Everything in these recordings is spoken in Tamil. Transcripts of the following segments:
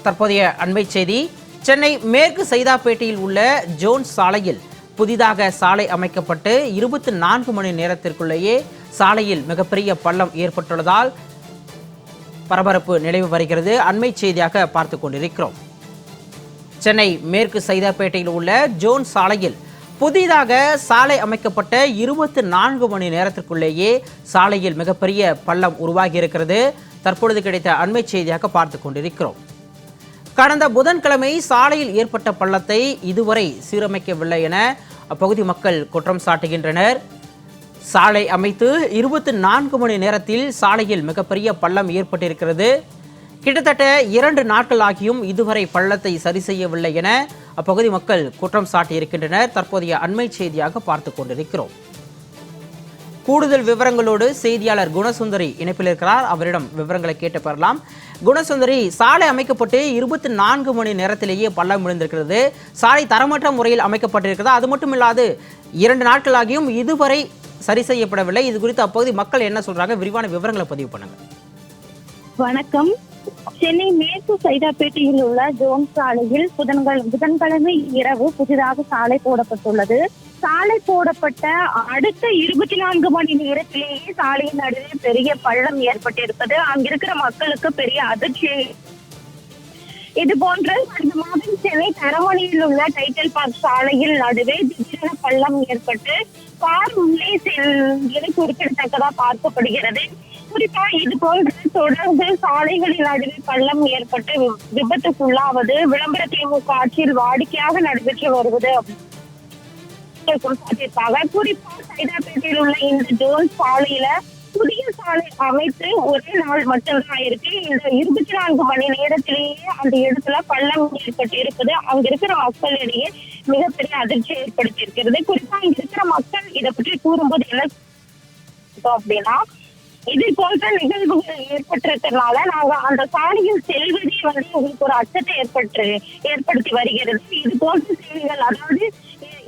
தற்போதைய அண்மை செய்தி. சென்னை மேற்கு சைதாப்பேட்டையில் உள்ள ஜோன்ஸ் சாலையில் புதிதாக சாலை அமைக்கப்பட்டு 24 மணி நேரத்திற்குள்ளேயே சாலையில் மிகப்பெரிய பள்ளம் ஏற்பட்டுள்ளதால் பரபரப்பு நிலவி வருகிறது. அண்மை செய்தியாக பார்த்து கொண்டிருக்கிறோம். சென்னை மேற்கு சைதாப்பேட்டையில் உள்ள ஜோன்ஸ் சாலையில் புதிதாக சாலை அமைக்கப்பட்ட 24 மணி நேரத்திற்குள்ளேயே சாலையில் மிகப்பெரிய பள்ளம் உருவாகி இருக்கிறது. தற்பொழுது கிடைத்த அண்மை செய்தியாக பார்த்து கொண்டிருக்கிறோம். கடந்த புதன்கிழமை சாலையில் ஏற்பட்ட பள்ளத்தை இதுவரை சீரமைக்கவில்லை என அப்பகுதி மக்கள் குற்றம் சாட்டுகின்றனர். சாலை அமைத்து 24 மணி நேரத்தில் சாலையில் மிகப்பெரிய பள்ளம் ஏற்பட்டிருக்கிறது. கிட்டத்தட்ட 2 நாட்கள் ஆகியும் இதுவரை பள்ளத்தை சரி செய்யவில்லை என அப்பகுதி மக்கள் குற்றம் சாட்டியிருக்கின்றனர். தற்போதைய அண்மை செய்தியாக பார்த்து கொண்டிருக்கிறோம். கூடுதல் விவரங்களோடு செய்தியாளர் குணசுந்தரி இணைப்பில் இருக்கிறார். அவரிடம் விவரங்களை கேட்டு பெறலாம். குணசுந்தரி, சாலை அமைக்கப்பட்டு 24 மணி நேரத்திலேயே பள்ளம் விழுந்திருக்கிறது. சாலை தரமற்ற முறையில் அமைக்கப்பட்டிருக்கிறது. அது மட்டும் இல்லாது 2 நாட்களாகியும் இதுவரை சரி செய்யப்படவில்லை. இது குறித்து அப்பகுதி மக்கள் என்ன சொல்றாங்க? விரிவான விவரங்களை பதிவு பண்ணுங்க. வணக்கம். சென்னை மேற்கு சைதாப்பேட்டையில் உள்ள ஜோன்ஸ் சாலையில் புதன்கிழமை இரவு புதிதாக சாலை போடப்பட்டுள்ளது. சாலை போடப்பட்ட அடுத்த 24 மணி நேரத்திலேயே சாலையின் நடுவே பெரிய பள்ளம் ஏற்பட்டிருப்பது அங்கிருக்கிற மக்களுக்கு பெரிய அதிர்ச்சி. இது போன்று கடந்த மாதம் சென்னை தரமணியில் உள்ள டைட்டில் பார்க் சாலையில் நடுவே திடீரென பள்ளம் ஏற்பட்டு கார் உள்ளே செல்வது குறிப்பிடத்தக்கதா பார்க்கப்படுகிறது. குறிப்பா இது போன்று தொடர்ந்து சாலைகளில் நடுவே பள்ளம் ஏற்பட்டு விபத்துக்குள்ளாவது விளம்பர திமுக ஆட்சியில் வாடிக்கையாக நடைபெற்று வருவது குறிப்பா சைதாப்பேட்டையில் உள்ள இந்த ஜோன்ஸ் சாலையில புதிய சாலை அமைத்து ஒரே நாள் மட்டும்தான் இருக்கு. இந்த 24 மணி நேரத்திலேயே அந்த இடத்துல பள்ளம் ஏற்பட்டு இருப்பது அங்க இருக்கிற மக்களிடையே மிகப்பெரிய அதிர்ச்சி ஏற்படுத்தி இருக்கிறது. குறிப்பா அங்க இருக்கிற மக்கள் இதை பற்றி கூறும்போது என்ன அப்படின்னா, இது போன்ற நிகழ்வுகள் ஏற்பட்டிருக்கிறதுனால நாங்க அந்த சாலையில் செல்வதே எங்களுக்கு ஒரு அச்சத்தை ஏற்படுத்தி வருகிறது. இது போன்ற செய்திகள், அதாவது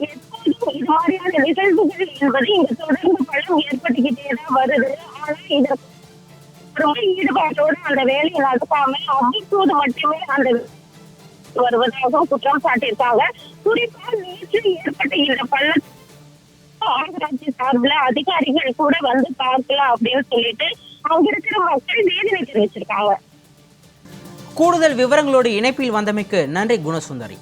எப்போதும் இது மாதிரியான நிகழ்வுகள் என்பது இங்க தொடர்ந்து பள்ளம் ஏற்பட்டுக்கிட்டேதான் வருது. ஆனா இதற்கு ஈடுபாட்டோடு அந்த வேலையை நடத்தாம அவ்வப்போது மட்டுமே அந்த வருவதாக குற்றம் சாட்டியிருக்காங்க. குறிப்பா நேற்று ஏற்பட்ட இந்த பள்ளம் ஆகராட்சி சார்பில் அதிகாரிகள் கூட வந்து பார்க்கலாம் அப்படின்னு சொல்லிட்டு அங்க இருக்கிற மக்கள் வேதனை தெரிவிச்சிருக்காங்க. கூடுதல் விவரங்களோடு இணைப்பில் வந்தமைக்கு நன்றி குணசுந்தரி.